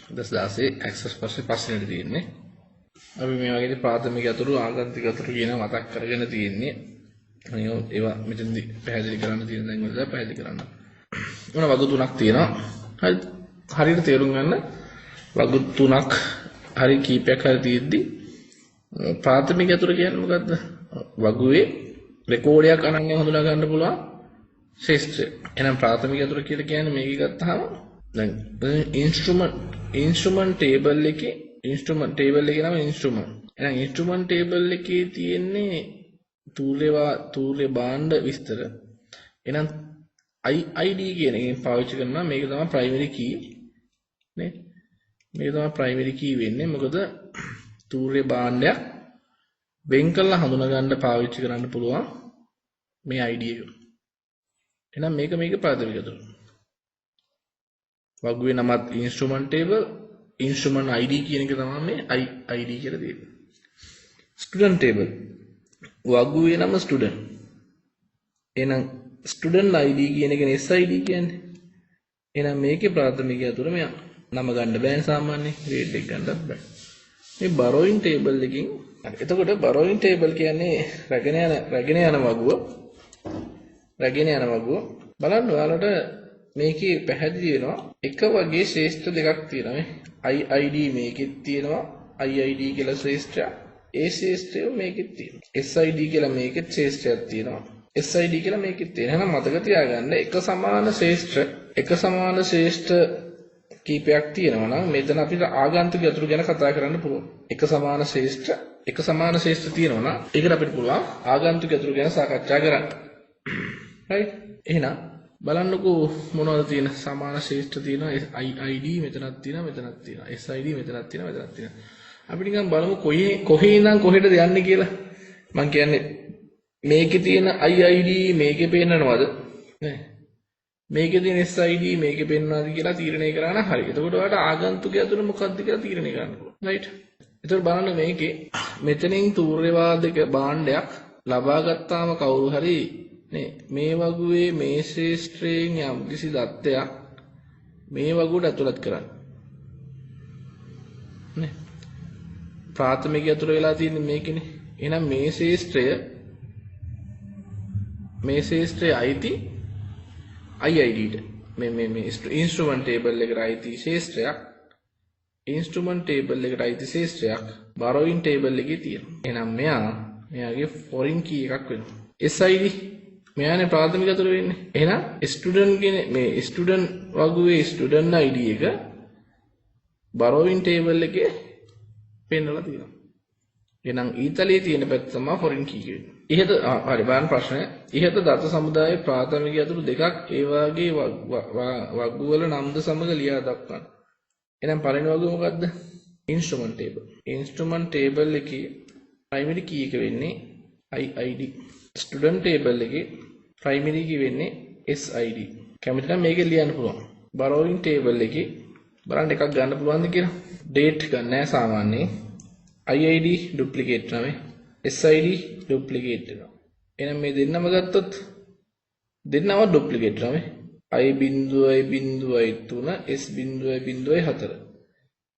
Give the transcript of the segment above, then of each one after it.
2016 access පස්සේ පස්සේට තියෙන්නේ. අපි මේ වගේ ප්‍රාථමික අතුරු ආගන්තුක අතුරු කියන මතක් කරගෙන තියෙන්නේ. ඒවා මෙතනදී පැහැදිලි කරන්න තියෙන දැන් වල පැහැදිලි කරන්න. මොන වගු තුනක් තියෙනවා. හරියට තේරුම් ගන්න වගු තුනක් හරි කීපයක් හරි තියෙද්දි ප්‍රාථමික අතුරු කියන්නේ මොකද්ද? වගුවේ රෙකෝඩයක් අනන්‍ය හඳුනා ගන්න පුළුවන් ශේෂ්ත්‍රය. එහෙනම් ප්‍රාථමික අතුරු කියලා කියන්නේ මේක ගත්තාම දැන් ඉන්ස්ට්‍රුමන්ට් ටේබල් එකේ ඉන්ස්ට්‍රුමන්ට් නම ඉන්ස්ට්‍රුමන්ට්. එහෙනම් ඉන්ස්ට්‍රුමන්ට් ටේබල් එකේ තියෙන්නේ තූල්‍ය භාණ්ඩ විස්තර. එහෙනම් ID කියන එකෙන් පාවිච්චි කරනවා මේක තමයි ප්‍රයිමරි කී නේ. මේක තමයි ප්‍රයිමරි කී වෙන්නේ. මොකද තූල්‍ය භාණ්ඩයක් වෙන් කරලා හඳුනා ගන්න පාවිච්චි කරන්න පුළුවන් මේ ID එක. එහෙනම් මේක ප්‍රාථමික අතුරු. වගුවේ නමත් ඉන්ස්ට්‍රුමන්ට් ටේබල් ඉන්ස්ට්‍රුමන්ට් ID කියන එක තමයි මේ ID කියලා දෙන්නේ. ස්ටුඩන්ට් ටේබල් වගුවේ නම ස්ටුඩන්ට්. එහෙනම් ස්ටුඩන්ට් ID කියන එකනේ SID කියන්නේ. එහෙනම් මේකේ ප්‍රාථමික අතුර මෙයා නම ගන්න බෑනේ සාමාන්‍යයෙන් ග්‍රේඩ් එක ගන්නත් බෑ. මේ බරෝයින් ටේබල් එකකින් එතකොට බරෝයින් ටේබල් කියන්නේ රැගෙන යන වගුව බලන්න ඔයාලට මේකේ පැහැදිලි වෙනවා එක වගේ ශේෂ්ත්‍ර දෙකක් තියෙනවා නේ. ID මේකෙත් තියෙනවා IID කියලා ශේෂ්ත්‍රයක්. ඒ ශේෂ්ත්‍රය මේකෙත් තියෙනවා. SID කියලා මේකෙත් ශේෂ්ත්‍රයක් තියෙනවා. SID කියලා මේකෙත් තියෙනවා. එහෙනම් මතක තියාගන්න එක සමාන ශේෂ්ත්‍ර කීපයක් තියෙනවා නම් මෙතන අපිට ආගන්තුක අතුරු ගැන කතා කරන්න පුළුවන්. එක සමාන ශේෂ්ත්‍ර තියෙනවා නම් ඒකට අපිට පුළුවන් ආගන්තුක අතුරු ගැන සාකච්ඡා කරන්න. right? එහෙනම් බලන්නකෝ මොනවද තියෙන සමාන ශේෂ්ත්‍ර තියෙනවා. ID මෙතනක් තියෙනවා SID මෙතනක් තියෙනවා. අපි නිකන් බලමු කොහේ ඉඳන් කොහෙටද යන්නේ කියලා. මම කියන්නේ මේකේ තියෙන IID මේකේ පේන්නවද නේ? මේකේ තියෙන SID මේකේ පේන්නවද කියලා තීරණය කරා නම් හරි. එතකොට ඔයාලට ආගන්තුකය අතුර මොකක්ද කියලා තීරණය කරන්න පුළුවන්. right? එතකොට බලන්න මේකේ මෙතනින් තූර්යවාදක භාණ්ඩයක් ලබා ගත්තාම කවුරු හරි නේ මේ වගුවේ මේ ශේෂ්ත්‍රයෙන් යම්කිසි தත්ත්වයක් මේ වගුවට ඇතුළත් කරන්න නේ. ප්‍රාථමික අතුර වෙලා තියෙන්නේ මේකනේ. එහෙනම් මේ ශේෂ්ත්‍රය අයිති IIDට මේ ඉන්ස්ට්‍රුමන්ට් ටේබල් එකට අයිති ශේෂ්ත්‍රයක් බරෝයින් ටේබල් එකේ තියෙනවා. එහෙනම් මෙයාගේ ෆොරින් කී එකක් වෙනවා. SID මෙයානේ ප්‍රාථමික අතුර වෙන්නේ. එහෙනම් ස්ටුඩන්ට් කියන මේ ස්ටුඩන්ට් වගුවේ ස්ටුඩන්ට් ID එක බරෝයින් ටේබල් එකේ පෙන්නලා තියෙනවා. එහෙනම් ඊතලයේ තියෙන පැත්ත තමයි ෆොරින් කී කියන්නේ. ඉහත හරි බලන්න ප්‍රශ්නය. ඉහත දත සමුදායේ ප්‍රාථමික අතුරු දෙකක් ඒ වාගේ වගු වල නම්ද සමග ලියා දක්වන්න. එහෙනම් පළවෙනි වගුව මොකද්ද? Instrument table. ඉන්ස්ට්‍රුමන්ට් ටේබල් එකේ ප්‍රයිමරි කී එක වෙන්නේ IID. ස්ටුඩන්ට් ටේබල් එකේ ප්‍රයිමරි කී වෙන්නේ SID. කැමති නම් මේකේ ලියන්න පුළුවන්. බරෝයින් ටේබල් එකේ බලන්න එකක් ගන්න පුළුවන්ද කියලා. ඩේට් ගන්න නැහැ සාමාන්‍යයෙන්. IID ඩුප්ලිකේට් නම SID ඩුප්ලිකේට් වෙනවා. එහෙනම් මේ දෙන්නම ගත්තොත් දෙන්නම ඩුප්ලිකේට් නම I.3 S.4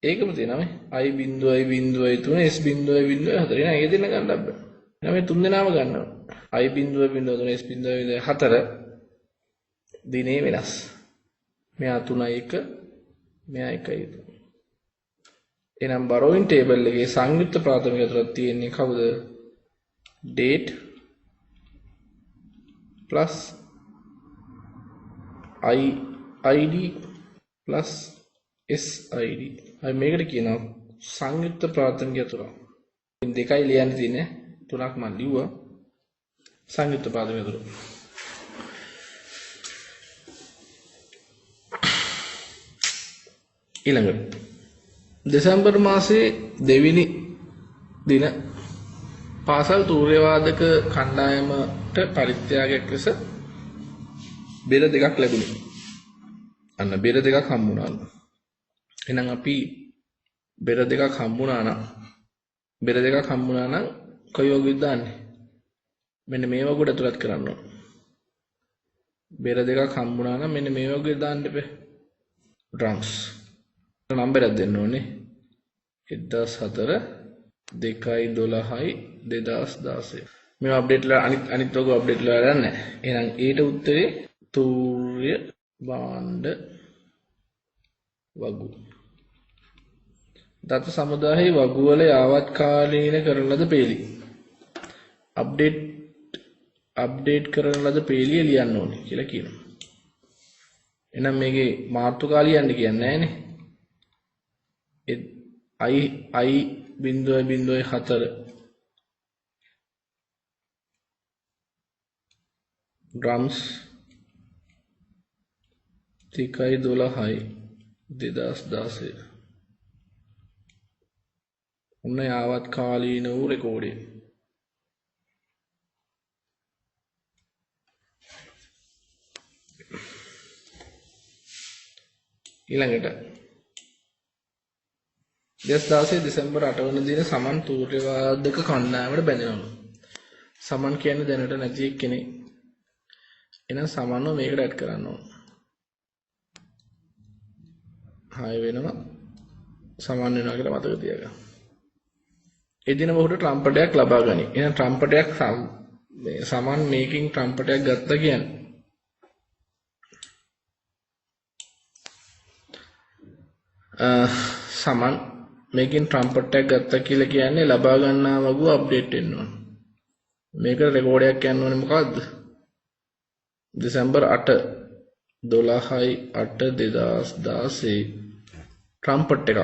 ඒකම තියෙනවා I.3 S.4. එහෙනම් ඒ දෙන්න ගන්න බෑ. එහෙනම් මේ තුන් දෙනාම ගන්නවා. I.3 S.4 දිනේ වෙනස්. මෙයා 3 1 මෙයා 1 2. එහෙනම් බරෝයින් ටේබල් එකේ සංයුක්ත ප්‍රාථමික අතුරක් තියෙන්නේ කවුද? date plus ID plus SID. අය මේකට කියනවා සංයුක්ත ප්‍රාථමික අතුර. ඉතින් දෙකයි ලියන්න තියෙන්නේ. තුනක් මම ලිව්වා. සංයුක්ත ප්‍රාථමික අතුර. ඊළඟට දෙසැම්බර් මාසයේ 2 වෙනි දින පාසල් තූර්යවාදක කණ්ඩායමට පරිත්‍යාගයක් ලෙස බෙර දෙකක් ලැබුණේ. අන්න බෙර දෙකක් හම්බුණා. එහෙනම් අපි බෙර දෙකක් හම්බුණා නම් කොයි වගේද දාන්නේ? මෙන්න මේ වගුවට ඇතුළත් කරන්න ඕන. බෙර දෙකක් හම්බුණා නම් මෙන්න මේ වගේ දාන්න බෑ. drums. නම්බරයක් දෙන්න ඕනේ 1004 212යි 2016 මේවා අප්ඩේට් වෙලා අනිත් ඔක අප්ඩේට් වෙලා නැහැ. එහෙනම් ඊට උත්තරේ තූර්ය භාණ්ඩ වගු. දත්ත සමුදායේ වගු වල යාවත්කාලීන කරන ලද පේලි. අප්ඩේට් කරන ලද පේලිය ලියන්න ඕනේ කියලා කියනවා. එහෙනම් මේකේ මාතෘකා ලියන්න කියන්නේ නැහැනේ. I 0.04 grams 3.12යි 2016 ඔන්න යාවත් කාලීන වූ රෙකෝඩය. ඊළඟට 2016 දෙසැම්බර් 8 වන දින සමන් තූර්යවාදක කණ්ඩායමට බැඳෙනවා. සමන් කියන්නේ දැනට නැති කෙනෙක්. එහෙනම් සමන්ව මේකට ඇඩ් කරන්න ඕන. 6 වෙනවා. සමන් වෙනවා කියලා මතක තියාගන්න. එදින මොහොත ට්‍රම්පටයක් ලබා ගනි. එහෙනම් ට්‍රම්පටයක් මේ සමන් මේකින් ට්‍රම්පටයක් ගත්තා කියන්නේ. සමන් මේකින් ට්‍රම්පටයක් ගත්තා කියලා කියන්නේ ලබා ගන්නා වගුව අප්ඩේට් වෙන්න ඕන. මේකට රෙකෝඩයක් යන්න ඕනේ මොකද්ද? දෙසැම්බර් 8 12යි 8 2016 ට්‍රම්පට් එකක්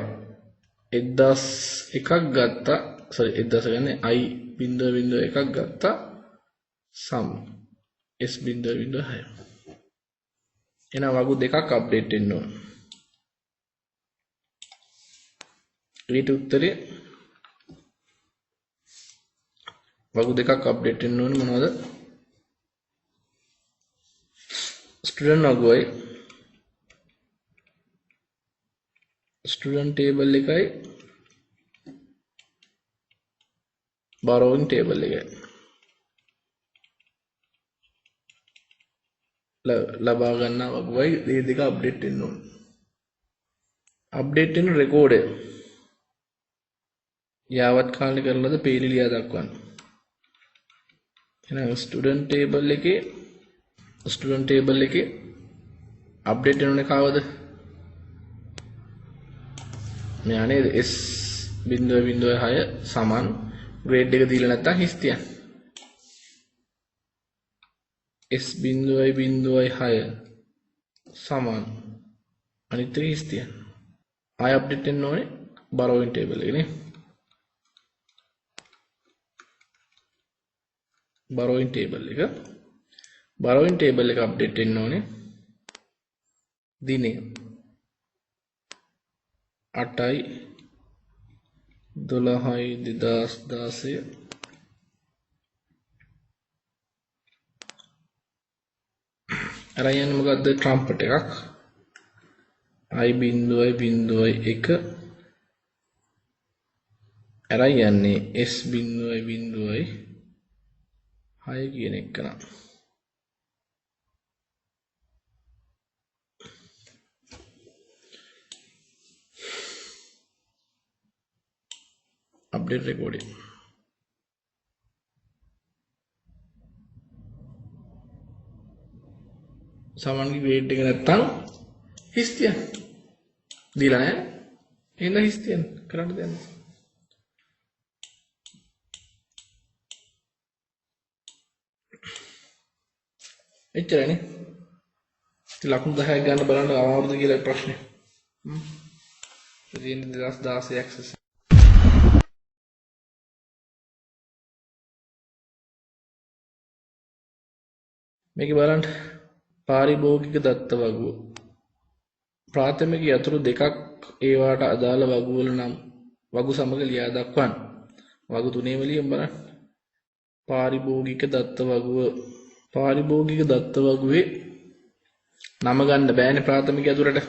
1001ක් ගත්තා. sorry 1000 කියන්නේ I 0.01ක් ගත්තා. සම් S 0.06. එන වගු දෙකක් අප්ඩේට් වෙන්න ඕන. ඊට උත්තරේ වගු දෙකක් අප්ඩේට් වෙන්න ඕනේ මොනවද? ස්ටුඩන්ට් වගුවයි ස්ටුඩන්ට් ටේබල් එකයි borrowing ටේබල් එකයි ලබා ගන්නා වගුවයි මේ දෙක අප්ඩේට් වෙන්න ඕනේ. අප්ඩේට් වෙන රෙකෝඩය යාවත් කාලේ කරලාද පේලි ලියා දක්වන්න. එහෙනම් ස්ටුඩන්ට් ටේබල් එකේ අප්ඩේට් වෙනුනේ කවද? මෙයා නේද S 0.06 සමන් ග්‍රේඩ් එක දීලා නැත්තම් හිස් තියන්න. S 0.06 සමන් අනිත් එක හිස් තියන්න. ආය අප්ඩේට් වෙන්න ඕනේ borrowing table එකේ නේ. borrowing table එක අප්ඩේට් වෙන්න ඕනේ දිනේ 8යි 12යි 2016 අරයන් මොකද්ද? ට්‍රම්පට් එකක් I 0.01 අරයන්නේ S 0.06 කියන එක නා update recording සමන්ගේ grade එක නැත්තම් හිස් තියන්න දීලා නැහැ එහෙනම් හිස් තියන්න කරන්න දෙන්න එච්චරනේ ඉතින් ලකුණු 10ක් ගන්න බලන්න අවුරුදු කියලා ප්‍රශ්නේ ඉතින් 2016 access මේක බලන්න පාරිභෝගික දත්ත වගුව ප්‍රාථමික යතුරු දෙකක් ඒවාට අදාළ වගු වල නම් වගු සමග ලියා දක්වන්න. වගු තුනේම ලියමු බලන්න. පාරිභෝගික දත්ත වගුවේ නම ගන්න බෑනේ ප්‍රාථමික යතුරට.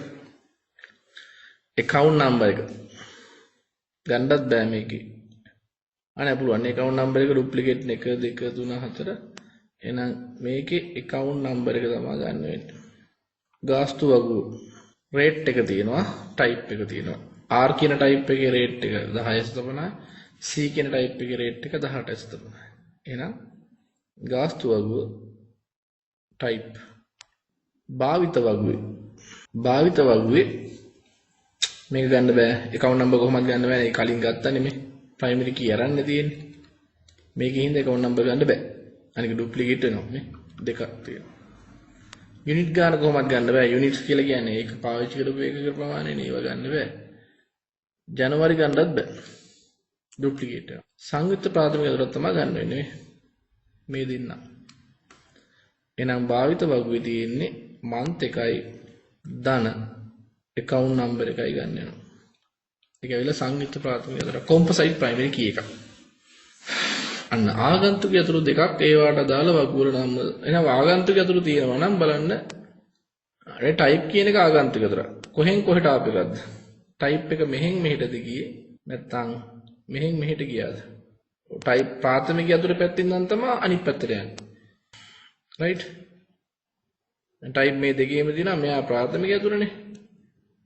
account number එක ගන්නත් බෑ මේකේ. අනේ පුළුවන් account number එක duplicate 1 2 3 4 එහෙනම් මේකේ account number එක තමයි ගන්න වෙන්නේ. ගාස්තු වගුව රේට් එක තියෙනවා ටයිප් එක තියෙනවා. R කියන ටයිප් එකේ රේට් එක 16 තමයි. C කියන ටයිප් එකේ රේට් එක 18 තමයි. එහෙනම් ගාස්තු වගුව ටයිප් භාවිත වගුවේ මේක ගන්න බෑ. account number කොහොමද ගන්න බෑ. ඒක කලින් ගත්තානේ මේ primary key අරන්න තියෙන්නේ. මේකෙන් account number ගන්න බෑ. අනික duplicate වෙනවා නේ. දෙකක් තියෙනවා. unit ගන්න කොහොමද ගන්න බෑ. units කියලා කියන්නේ ඒක පාවිච්චි කරපු එකක ප්‍රමාණයනේ. ඒව ගන්න බෑ. ජනවාරි ගන්නත් බෑ. duplicate වෙනවා. සංයුක්ත ප්‍රාථමික අතුරක් තමයි ගන්න වෙන්නේ මේ දෙන්න. එහෙනම් භාවිත වගුවේ තියෙන්නේ month එකයි ධන account number එකයි ගන්න වෙනවා. ඒක ඇවිල්ලා සංයුක්ත ප්‍රාථමික අතර composite primary key එකක්. අන්න ආගන්තුක අතුරු දෙකක් ඒවට අදාළ වගුවල නම් එහෙනම් ආගන්තුක අතුරු තියෙනවා නම් බලන්න අර type කියන එක ආගන්තුක අතර. කොහෙන් කොහෙට ආපු එකක්ද? type එක මෙහෙන් මෙහෙටද ගියේ නැත්නම් මෙහෙන් මෙහෙට ගියාද? type ප්‍රාථමික අතුරු පැත්තෙන් නම් තමයි අනිත් පැත්තට යන්නේ. right? type මේ දෙකේම දිනා මෙයා ප්‍රාථමික අතුරුනේ.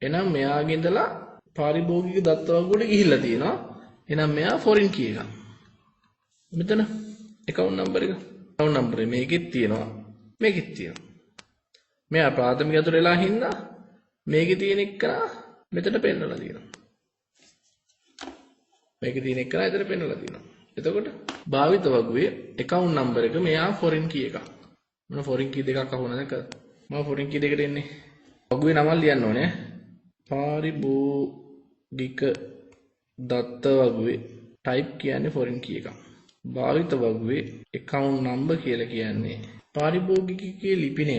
එහෙනම් මෙයාගේ ඉඳලා පාරිභෝගික දත්ත වගුවට ගිහිල්ලා තියෙනවා. එහෙනම් මෙයා foreign key එක. මෙතන account number එක. account number මේකෙත් තියෙනවා. මේකෙත් තියෙනවා. මෙයා ප්‍රාථමික අතුරු වෙලා හින්දා මේකේ තියෙන එක මෙතන පෙන්නලා තියෙනවා. මේකේ තියෙන එක එතන පෙන්නලා තියෙනවා. එතකොට භාවිත වගුවේ account number එක මෙයා foreign key එක. මොන foreign key දෙකක් අහුවනද දැක්කද? මම foreign key දෙකට එන්නේ. වගුවේ නම ලියන්න ඕනේ. පාරිභෝගික දත්ත වගුවේ type කියන්නේ foreign key එක. භාවිත වගුවේ account number කියලා කියන්නේ පාරිභෝගිකයේ ලිපිනය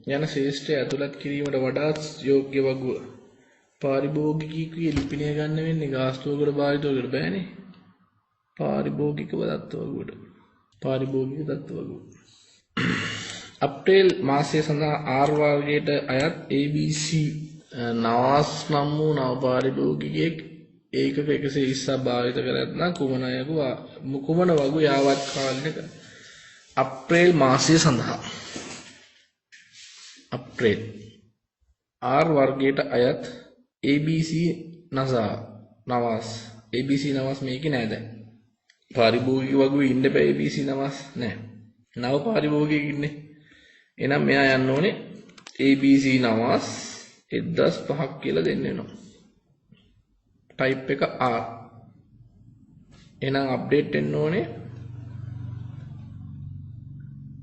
යන ශ්‍රේෂ්ඨය ඇතුළත් කිරීමට වඩාත් යෝග්‍ය වගුව. පාරිභෝගිකයේ ලිපිනය ගන්න වෙන්නේ ගාස්තුවකට භාවිතවකට බෑනේ. පාරිභෝගික දත්ත වගුවට. පාරිභෝගික දත්ත වගුව. අප්‍රේල් මාසය සඳහා R වර්ගයට අයත් ABC නවාස් නම් වූ නව පාරිභෝගිකයෙක් ඒකක 120ක් භාවිත කර ඇතනම් කුමන වගු යාවත් කාලිනක අප්‍රේල් මාසය සඳහා අප්‍රේල් R වර්ගයට අයත් ABC නවාස් ABC නවාස් මේකේ නෑ දැන් පාරිභෝගික වගුවේ ඉන්න බෑ ABC නවාස් නෑ නව පාරිභෝගිකයෙක් ඉන්නේ එහෙනම් මෙයා යන්න ඕනේ ABC නවාස් 1005ක් කියලා දෙන්න වෙනවා. type එක R. එහෙනම් අප්ඩේට් වෙන්න ඕනේ.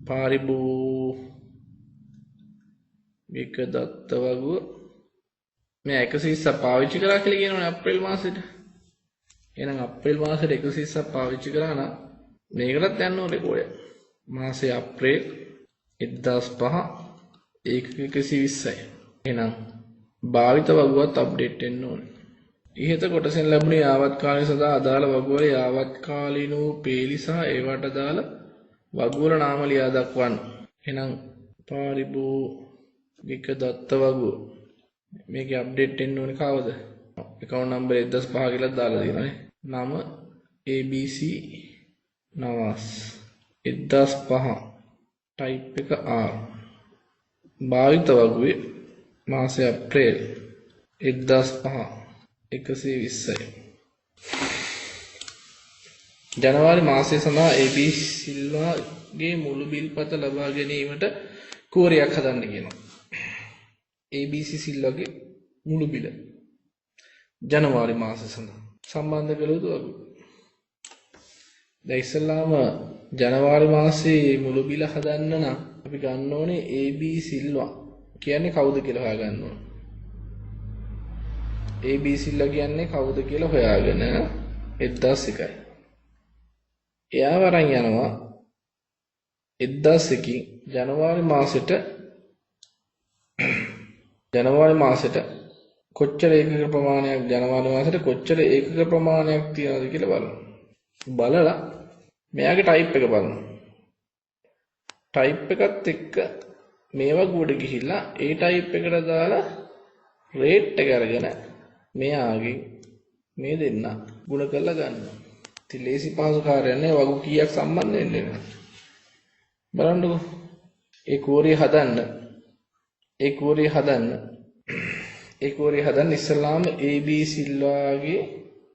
පාරිභෝගික දත්ත වගුව මේ 120ක් පාවිච්චි කරා කියලා කියනවනේ අප්‍රේල් මාසෙට. එහෙනම් අප්‍රේල් මාසෙට 120ක් පාවිච්චි කරා නම් මේකටත් යන්න ඕනේ රෙකෝඩ්. මාසේ අප්‍රේල් 1005 120යි. එහෙනම් භාවිත වගුවත් අප්ඩේට් වෙන්න ඕනේ. ඉහත කොටසෙන් ලැබුණේ යාවත් කාලය සඳහා අදාළ වගුවල යාවත් කාලීන වූ පේලි සහ ඒවට අදාළ වගුවල නාම ලියා දක්වන්න. එහෙනම් පාරිභෝගික දත්ත වගුව මේකේ අප්ඩේට් වෙන්න ඕනේ කවද? account number 1005 කියලා දාලා තියෙනවානේ. නම ABC නවාස් 1005 type එක R. භාවිත වගුවේ මාසය අප්‍රේල් 1005 120යි. ජනවාරි මාසය සඳහා AB සිල්වාගේ මුළු බිල්පත ලබා ගැනීමට කෝරියක් හදන්න කියනවා. ABC සිල්වාගේ මුළු බිල ජනවාරි මාසය සඳහා සම්බන්ධ කළ යුතු වගුව. දැන් ඉස්සෙල්ලාම ජනවාරි මාසයේ මුළු බිල හදන්න නම් අපි ගන්න ඕනේ AB සිල්වා කියන්නේ කවුද කියලා හොයාගන්න ඕනේ. AB සිල්වා කියන්නේ කවුද කියලා හොයාගෙන 1001යි. එයා වරන් යනවා 1001කින් ජනවාරි මාසෙට කොච්චර ඒකක ප්‍රමාණයක් ජනවාරි මාසෙට කොච්චර ඒකක ප්‍රමාණයක් තියනවද කියලා බලනවා. බලලා මෙයාගේ ටයිප් එක බලනවා. ටයිප් එකත් එක්ක මේවා ගුඩ ගිහිල්ලා ඒ ටයිප් එකට දාලා රේට් එක අරගෙන මෙයාගේ මේ දෙන්න ගුණ කරලා ගන්නවා. ඉතින් ලේසි පහසු කාර්යයක් නේ වගු කීයක් සම්බන්ධ වෙන්නේ නැහැ. බලන්නකෝ. ඒ කෝරිය හදන්න ඒ කෝරිය හදන්න ඉස්සලාම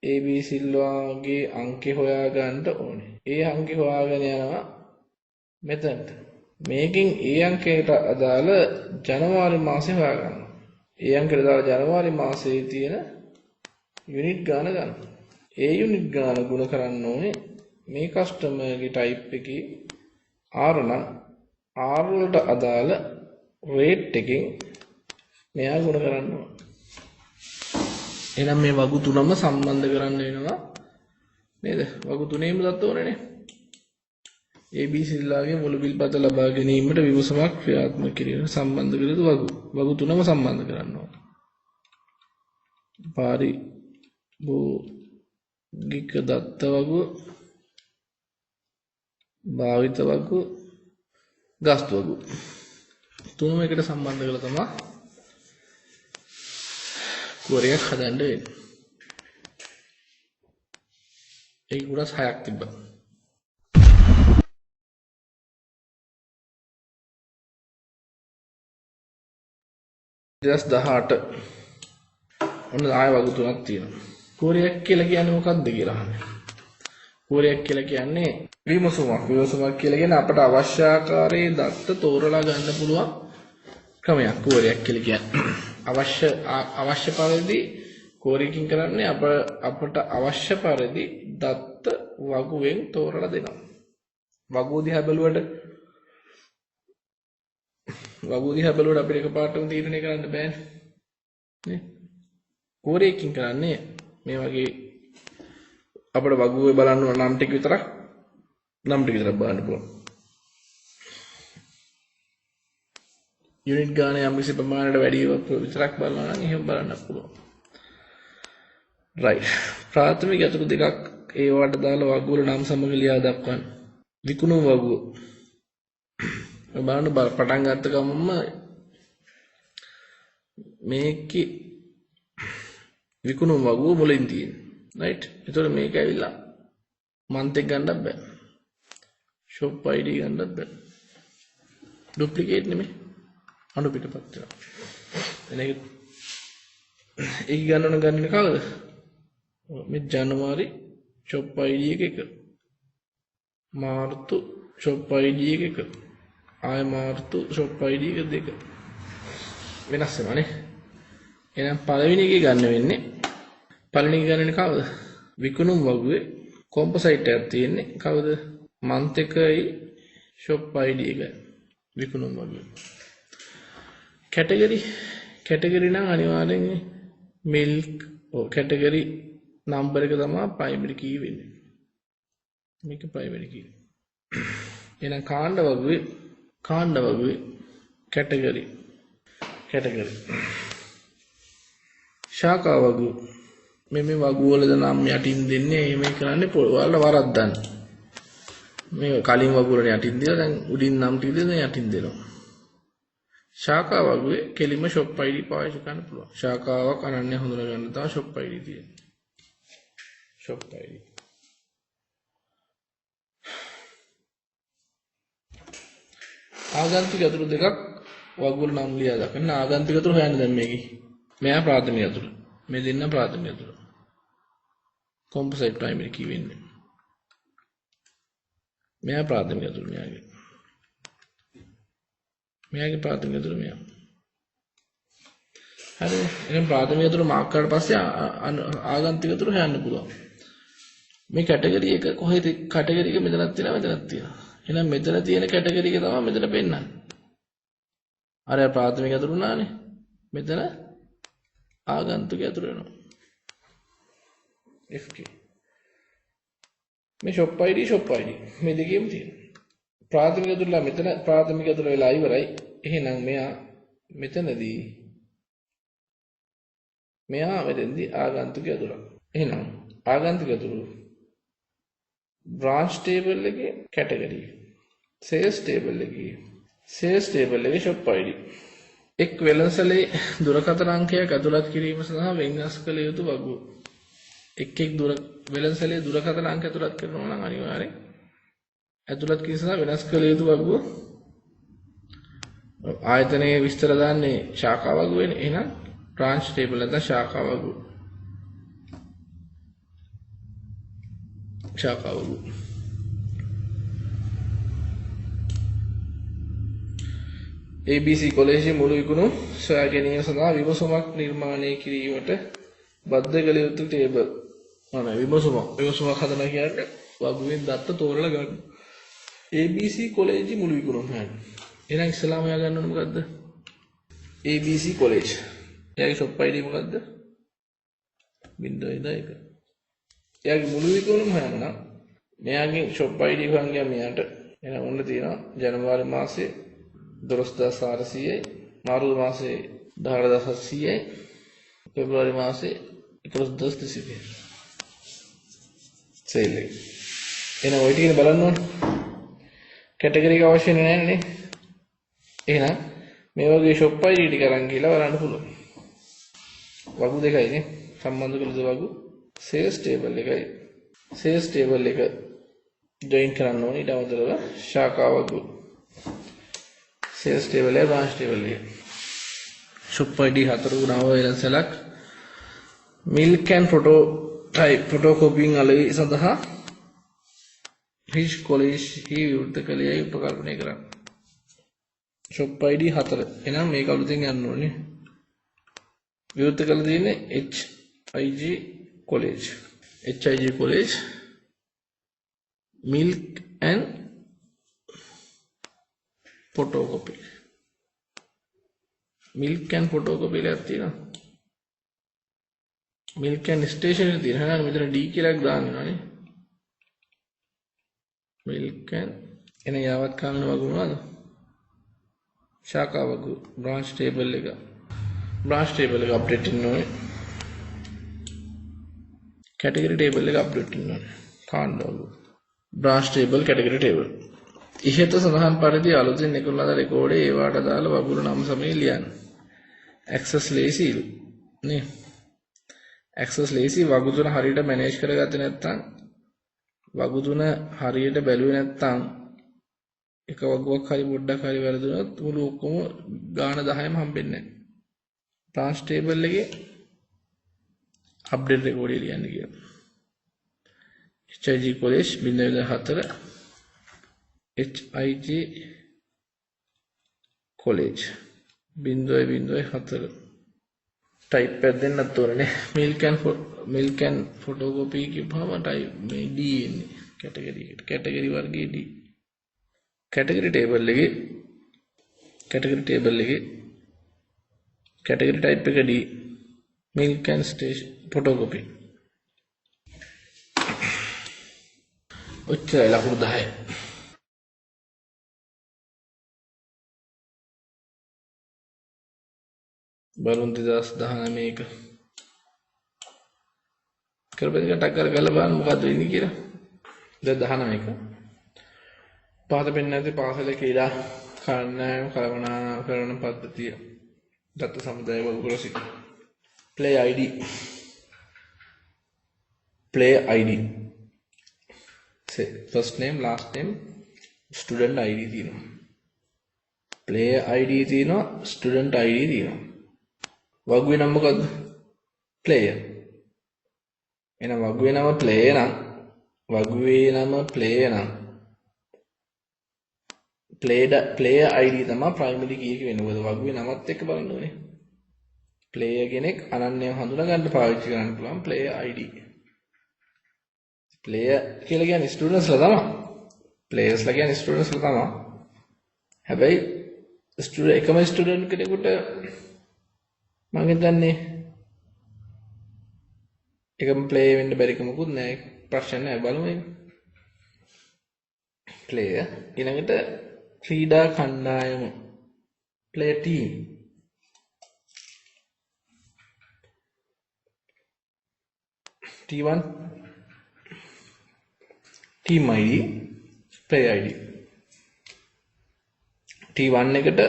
AB සිල්වාගේ අංකේ හොයාගන්න ඕනේ. ඒ අංකේ හොයාගෙන යනවා මෙතනට. මේකෙන් ඒ අංකයට අදාළ ජනවාරි මාසේ හොයාගන්නවා. ඒ අංකයට අදාළ ජනවාරි මාසයේ තියෙන යුනිට් ගාන ගන්න. ඒ යුනිට් ගාන ගුණ කරන්න ඕනේ මේ කස්ටමර්ගේ ටයිප් එකේ R නම් R වලට අදාළ රේට් එකෙන් මෙයා ගුණ කරන්න ඕනේ. එහෙනම් මේ වගු තුනම සම්බන්ධ කරන්න වෙනවා නේද? වගු තුනේම දත්ත ඕනේනේ. AB සිල්ලාගේ මුළු බිල්පත ලබා ගැනීමට විමසමක් ක්‍රියාත්මක කිරීම සම්බන්ධ කළ යුතු වගු තුනම සම්බන්ධ කරන්න ඕනේ. පාරිභෝගික දත්ත වගු, භාවිත වගු, ගස්තු වගු තුනම එකට සම්බන්ධ කරලා තමයි කෝරියක් හදන්න වෙන්නේ. ඒක උඩස් 6ක් තිබ්බා. දෙස් 18 ඔන්න ආය වගු තුනක් තියෙනවා. කෝරියක් කියලා කියන්නේ මොකක්ද කියලා අහන්නේ. කෝරියක් කියලා කියන්නේ විමසුමක්. විමසුමක් කියලා කියන්නේ අපට අවශ්‍ය ආකාරයේ දත්ත තෝරලා ගන්න පුළුවන් ක්‍රමයක් කෝරියක් කියලා කියන්නේ. අවශ්‍ය පරිදි කෝරියකින් කරන්නේ අපට අවශ්‍ය පරිදි දත්ත වගුවෙන් තෝරලා දෙනවා. වගුව දිහා බැලුවට අපිට එකපාරටම තීරණය කරන්න බෑනේ. නේ? කෝරියකින් කරන්නේ මේ වගේ අපිට වගුවේ බලන්න ඕන නම් ටික විතරක් බලන්න පුළුවන්. යුනිට් ගාන යම් කිසි ප්‍රමාණයට වැඩි විතරක් බලනවා නම් එහෙම බලන්න පුළුවන්. රයිට්. ප්‍රාථමික අතුරු දෙකක් ඒවට දාලා වගු වල නම් සමග ලියා දක්වන්න. විකුණුම් වගුව. බලන්න පටන් ගත්ත ගමන්ම මේකේ විකුණුම් වගුව මුලින් තියෙනවා. රයිට්. ඒතකොට මේක ඇවිල්ලා මන්ත් එක ගන්නත් බෑ. shop ID ගන්නත් බෑ. ඩුප්ලිකේට් නෙමෙයි. අනු පිටපත් වෙනවා. එනක ඒක ගන්න කවද? මේ ජනවාරි shop ID එක. මාර්තු shop ID එක. ආය මාර්තු shop ID එක දෙක. වෙනස් වෙනවා නේ. එහෙනම් පළවෙනි එකේ ගන්න වෙන්නේ පළවෙනි එක ගන්න කවද? විකුණුම් වගුවේ කොම්පොසයිට් එකක් තියෙන්නේ කවද? month එකයි shop ID එකයි. විකුණුම් වගුවේ. කැටගරි නම් අනිවාර්යෙන් milk කැටගරි නම්බර එක තමයි primary key වෙන්නේ. මේක primary key. එහෙනම් කාණ්ඩ වගුවේ කැටගරි ශාඛා වගුව මේ වගුව වලද නම් යටින් දෙන්නේ එහෙම කරන්නේ ඔයාලා වරද්දන්න. මේ කලින් වගුව වල යටින් දීලා දැන් උඩින් නම් ටික දෙන යටින් දෙනවා. ශාඛා වගුවේ කෙලිම shop ID පාවිච්චි කරන්න පුළුවන්. ශාඛාවක් අනන්‍ය හඳුනා ගන්න තමයි shop ID තියෙන්නේ. shop ID. ආගන්තුක අතුරු දෙකක් වගුවල නම් ලියා දක්වන්න. ආගන්තුක අතුරු හොයන්න දැන් මේකේ. මෙයා ප්‍රාථමික අතුරු. මේ දෙන්න ප්‍රාථමික අතුරු. composite primary key වෙන්නේ. මෙයා ප්‍රාථමික අතුරු මෙයාගේ ප්‍රාථමික අතුරු මෙයා. හරි. එහෙනම් ප්‍රාථමික අතුරු මාක් කරලා පස්සේ ආගන්තුක අතුරු හොයන්න පුළුවන්. මේ කැටගරි එක කොහෙද? කැටගරි එක මෙතනක් තියෙනවා මෙතනක් තියෙනවා. එහෙනම් මෙතන තියෙන කැටගරි එක තමයි මෙතන පෙන්නන්නේ. අර ප්‍රාථමික අතුරු නානේ. මෙතන ආගන්තුක අතුරු වෙනවා. FK. මේ shop ID මේ දෙකේම තියෙනවා. ප්‍රාථමික අතුරුලා මෙතන ප්‍රාථමික අතුරු වෙලා ඉවරයි. එහෙනම් මෙයා මෙතනදී ආගන්තුක අතුරු. එහෙනම් ආගන්තුක අතුරු branch table එකේ category sales table එකේ shop ID එක් වෙළඳසැලේ දුරකථන අංකයක් ඇතුළත් කිරීම සඳහා වෙනස් කළ යුතු වගුව එක් වෙළඳසැලේ දුරකථන අංක ඇතුළත් කරනවා නම් අනිවාර්යෙන් ඇතුළත් කිරීම සඳහා වෙනස් කළ යුතු වගුව ආයතනයේ විස්තර දාන්නේ ශාඛා වගුවේනේ. එහෙනම් branch table නැත්නම් ශාඛා වගු. ශාඛා වගු. ABC කොලේජයේ මුළු විකුණු සොයා ගැනීම සඳහා විමසුමක් නිර්මාණය කිරීමට බද්ධ කළ යුතු ටේබල්. විමසුමක් හදනවා කියන්නේ වගුවෙන් දත්ත තෝරලා ගන්න. ABC කොලේජයේ මුළු විකුණු හොයන්න. එහෙනම් ඉස්සලාම එයා ගන්න ඕනේ මොකද්ද? ABC college. එයාගේ shop ID මොකද්ද? 0.1. එයාගේ මුළු විකුණුම හොයන්න නම් මෙයාගේ shop ID හොයන් ගියා මෙයාට. එහෙනම් ඔන්න තියෙනවා ජනවාරි මාසේ 12400යි, මාර්තු මාසේ 18700යි, පෙබරවාරි මාසේ 11200යි. සේල් එක. එහෙනම් ඔය ටික බලන්න ඕනේ. කැටගරි එක අවශ්‍ය නැහැ නේ. එහෙනම් මේ වගේ shop ID ටික අරන් ගිහලා බලන්න පුළුවන්. වගු දෙකයි නේ සම්බන්ධ කළ වගු sales table එකයි. sales table එක join කරන්න ඕනේ. ඊට අමතරව ශාඛා වගු sales table එක branch table එක. shop ID 4 ගුණාව වෙනසලක් milk and photo type photocopying අලෙවි සඳහා හිස් කොලේජ් හි විවෘත කළේ උපකල්පනය කරන්න. shop ID 4. එහෙනම් මේක අලුතෙන් යන්න ඕනේ. විවෘත කළ තියෙන්නේ HIG college. HIG college milk and photocopy. milk and photocopy එකක් තියෙනවා. milk and stationery තියෙනවා. එහෙනම් මෙතන D කියලා දාන්න ඕනේ. milk and එන යාවත් කාලන වගු මොනවද? ශාඛා වගු branch table එක. branch table එක අප්ඩේට් වෙන්න ඕනේ. category table එක අප්ඩේට් වෙන්න ඕනේ. කාණ්ඩ වගු branch table category table. ඉහත සඳහන් පරිදි අලුතින් නිකුත් ලද රෙකෝඩේ ඒවාට අදාළ වගුරු නම් සමය ලියන්න. access ලේසිලු නේ. access ලේසි වගු තුන හරියට මැනේජ් කරගත්තේ නැත්නම් වගු තුන හරියට බැලුවේ නැත්නම් එක වගුවක් හරි පොඩ්ඩක් හරි වැරදුනොත් මුළු ඔක්කොම ගාන 10ම හම්බෙන්නේ නැහැ. branch table එකේ අප්ඩේට් රෙකෝඩ් එක ලියන්න කියලා. HIG college 0.4 HIG college 0.4 type එක දෙන්නත් ඕනේ. milk and photocopy කියපුවම type මේ D එන්නේ category එකට. category වර්ගයේ D. category table එකේ category type එක D. milk and station photocopy. ඔච්චරයි ලකුණු 10. බලුන් 2019 මේක කරපෙන් ටක් කරලා බලන්න මොකද්ද වෙන්නේ කියලා. 2019 පහත පෙන්නේ නැති පාසලේ ක්‍රීඩා කණ්ඩායම කළමනාකරන කරන පද්ධතිය දත්ත සමුදාය වගුරසි play ID say first name last name student ID තියෙනවා. play ID තියෙනවා, student ID තියෙනවා. වගුවේ නම මොකද්ද? player. එහෙනම් වගුවේ නම player නම් player ID තමයි primary key එක වෙන්නේ. මොකද වගුවේ නමත් එක්ක බලන්න ඕනේ. player කෙනෙක් අනන්‍යව හඳුනා ගන්න පාවිච්චි කරන්න පුළුවන් player ID. player කියලා කියන්නේ students ලා තමයි. players ලා කියන්නේ students ලා තමයි. හැබැයි එකම ස්ටුඩන්ට් කෙනෙකුට මම හිතන්නේ එකම ප්ලේ වෙන්න බැරි කමකුත් නැහැ. ප්‍රශ්න නැහැ. බලමු ඒක. ප්ලේයර් ඊළඟට ක්‍රීඩා කණ්ඩායම play team T1 team ID play ID T1 එකට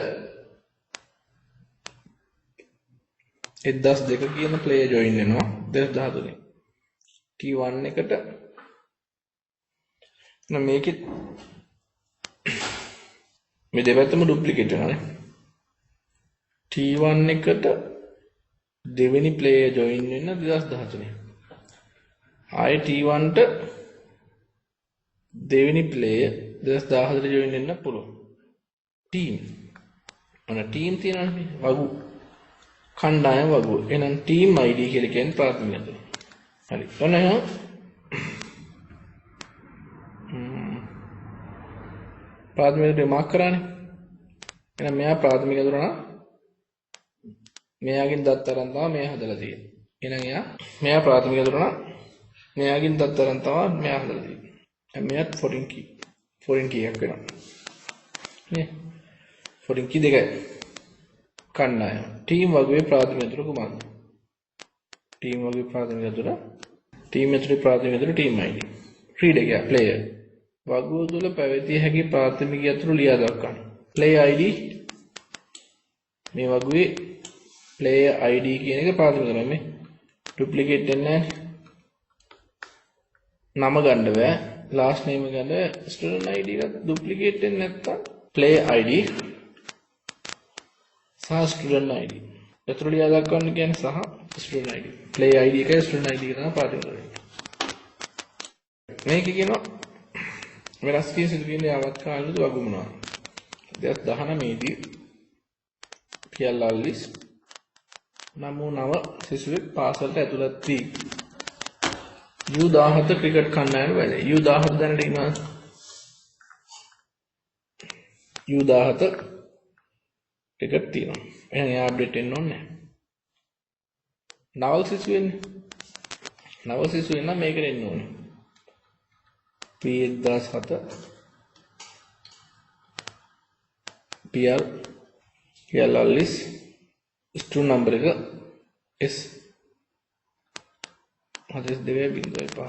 1002 කියන player join වෙනවා 2013 T1 එකට මේකෙත් මේ දෙපැත්තම duplicate වෙනවානේ T1 එකට දෙවෙනි ප්ලේයර් ජොයින් වෙන්න 2013. ආයේ T1ට දෙවෙනි ප්ලේයර් 2014 ජොයින් වෙන්න පුළුවන්. ටීම්. අන ටීම් තියෙනවනේ වගු. කණ්ඩායම වගුව. එහෙනම් ටීම් ID කියලා කියන්නේ ප්‍රාථමික අතුර. හරි. ඔන්න එහෙනම් ප්‍රාථමික අතුර මාක් කරානේ. එහෙනම් මෙයා ප්‍රාථමික අතුර නම් මෙයාගෙන් දත් අරන් තමයි මෙයා හදලා තියෙන්නේ. එහෙනම් මෙයා ප්‍රාථමික අතුර නම් මෙයාගෙන් දත් අරන් තමයි මෙයා හදලා තියෙන්නේ. දැන් මෙයාත් foreign key එකක් වෙනවා. නේ? foreign key දෙකයි. කණ්ඩායම. ටීම් වගුවේ ප්‍රාථමික අතුර කුමක්ද? ටීම් වගුවේ ප්‍රාථමික අතුර ටීම් ඇතුලේ ප්‍රාථමික අතුර ටීම් ID. ක්‍රීඩකයා ප්ලේයර්. වගුව තුල පැවතිය හැකි ප්‍රාථමික අතුරු ලියා දක්වන්න. player ID මේ වගුවේ player ID කියන එක ප්‍රාථමික කරා මේ duplicate වෙන්නේ නම ගන්න බෑ last name ගන්න student ID එක duplicate වෙන්නේ නැත්තම් player ID සහ student ID අතුරු ලියා දක්වන්න කියන්නේ සහ student ID player ID එකයි student ID එක තමයි ප්‍රාථමික කරන්නේ මේක කියනවා වෙනස් කී සිදු වෙන්නේ ආවත් කාලෙද වගු මොනවා 2019 දී පියල්ලාල්ලිස් නමු නව සිසුවෙක් පාසලට ඇතුළත් වී U17 ක්‍රිකට් කණ්ඩායම වැඩ. U17 දැනට ඉන්නවා. U17 ක්‍රිකට් තියෙනවා. එහෙනම් එයා අප්ඩේට් වෙන්න ඕනේ නැහැ. නවල් සිසු වෙන්නේ. නවල් සිසු වෙන්න මේකට එන්න ඕනේ. P1007 PL40 ස්ටූ නම්බර එක S හදස් දෙකයි බිඳුවයි පහ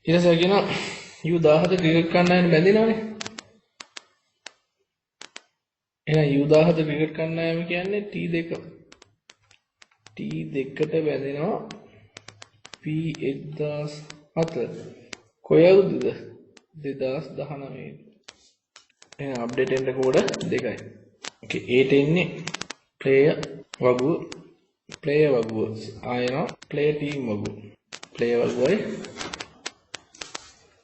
ඊටසේ කියනවා U17 ක්‍රිකට් කණ්ඩායම බැඳිනවනේ එහෙනම් U17 ක්‍රිකට් කණ්ඩායම කියන්නේ T2ට බැඳෙනවා P1007 කොයි අවුරුද්දද 2019 එහෙනම් අප්ඩේට් වෙන්න කෝඩ දෙකයි okay 8 එන්නේ player වගුව ආයෙනවා player team වගුව player වගුවයි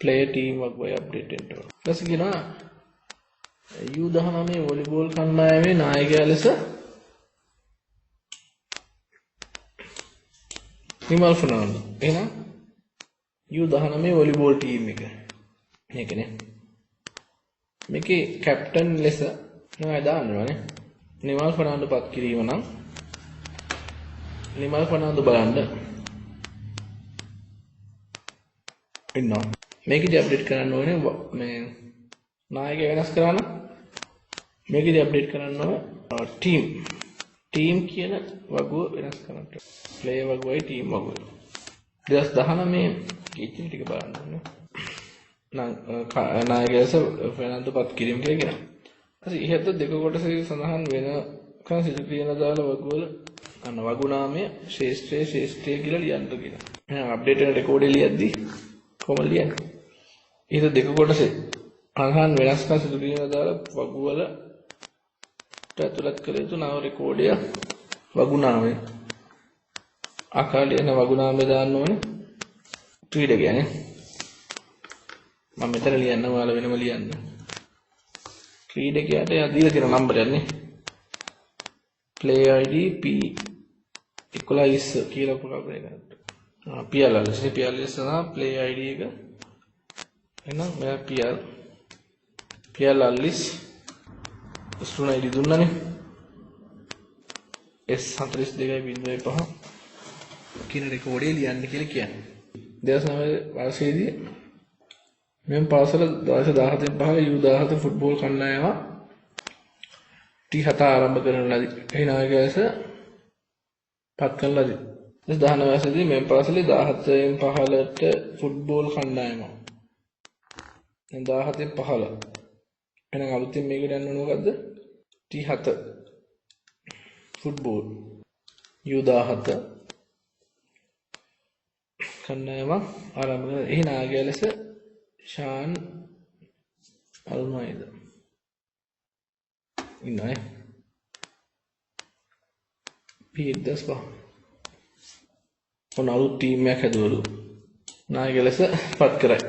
player team වගුවයි අප්ඩේට් වෙන්න ඕන ඊට කියනවා U19 වොලිබෝල් කණ්ඩායමේ නායකයා ලෙස නිමල් ෆර්නෑන්ඩෝ එහෙනම් U19 වොලිබෝල් ටීම් එක මේකනේ මේකේ කැප්ටන් ලෙස නෑ දාන්නවනේ නිමල් ෆර්නෑන්ඩෝ පත් කිරීම නම් නිමල් ෆර්නෑන්ඩෝ බලන්න ඉන්නවා මේකදී අප්ඩේට් කරන්න ඕනේ මේ නායකයා වෙනස් කරා නම් මේකදී අප්ඩේට් කරන්න ඕනේ ටීම් කියන වගුව වෙනස් කරන්න ප්ලේයර් වගුවයි ටීම් වගුව 2019 කීච්චි ටික බලන්න ඕනේ නායකයාස ෆර්නෑන්ඩෝ පත් කිරීම කියලා කියනවා. ඊට ඉහත දෙක කොටසේ සඳහන් වෙන කන සිදු කියන දාලා වගුවල අන්න වගු නාමය ශ්‍රේෂ්ඨය කියලා ලියන්න කියනවා. එහෙනම් අප්ඩේට් වෙන රෙකෝඩේ ලියද්දී කොහොමද ලියන්නේ? ඊට දෙක කොටසේ අහන් වෙනස්කම් සිදු කියන දාලා වගුවල ඇතුළත් කළ යුතු නව රෙකෝඩය වගු නාමය ආකාරයෙන් වගු නාමය දාන්න ඕනේ ක්‍රීඩකයානේ මම මෙතන ලියන්න ඔයාලා වෙනම ලියන්න ක්‍රීඩකයාට දීලා තියෙන නම්බරයක් නේ player ID P11 කියලා පුරා කරගන්න PL40 සහ player ID එක එහෙනම් මෙයා PL40 ස්ටුඩන්ට් ID දුන්නානේ S42.5 කියන රෙකෝඩේ ලියන්න කියලා කියන්නේ 2009 වර්ෂයේදී මෙම් පාසල 2017 U17 ෆුට්බෝල් කණ්ඩායම T7 ආරම්භ කරන ලදී. එහි නායකයාස පත් කරන ලදී. 2019 වසරේදී මෙම් පාසලේ 17න් 15ට ෆුට්බෝල් කණ්ඩායම. දැන් 17න් 15. එහෙනම් අලුතින් මේකට යන්න ඕන මොකද්ද? T7 ෆුට්බෝල් U17 කණ්ඩායම ආරම්භ කරන එහි නායකයා ලෙස ශාන් අල්මයිද ඉන්නවනේ. P105. ඔන්න අලුත් ටීම් එකක් හැදුවලු. නායක ලෙස පත් කරයි.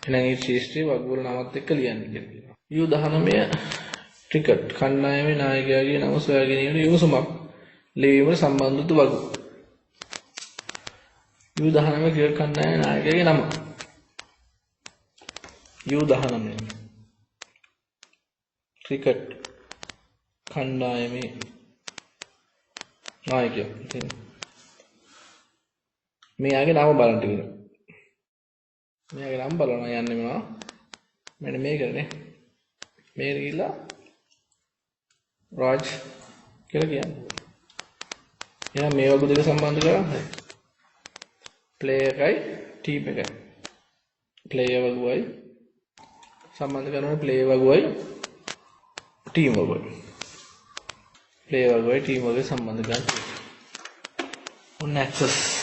එහෙනම් මේ ශිෂ්ට්‍රී වගුවල නමත් එක්ක ලියන්න කියලා කියනවා. U19 ක්‍රිකට් කණ්ඩායමේ නායකයාගේ නම සොයා ගැනීමට විමසුමක් ලියවීමට සම්බන්ධ වූ වගු. U19 ක්‍රිකට් කණ්ඩායමේ නායකයාගේ නම U19 ක්‍රිකට් කණ්ඩායමේ නායකයා. මෙයාගේ නම බලන්න කියලා. මෙයාගේ නම බලනවා යන්නේ මොනවා? මෙන්න මේකනේ. මේක ගිහලා රාජ් කියලා කියන්නේ. එහෙනම් මේ වගේ දෙක සම්බන්ධ කරන්නේ. ප්ලේයර් එකයි ටීම් එකයි. ප්ලේයර් වගුවයි සම්බන්ධ කරනවා ප්ලේයර් වගුවයි ටීම් වගුවයි. ප්ලේයර් වගුවයි ටීම් වගුවයි සම්බන්ධ කරනවා. ඔන්න ඇක්සස්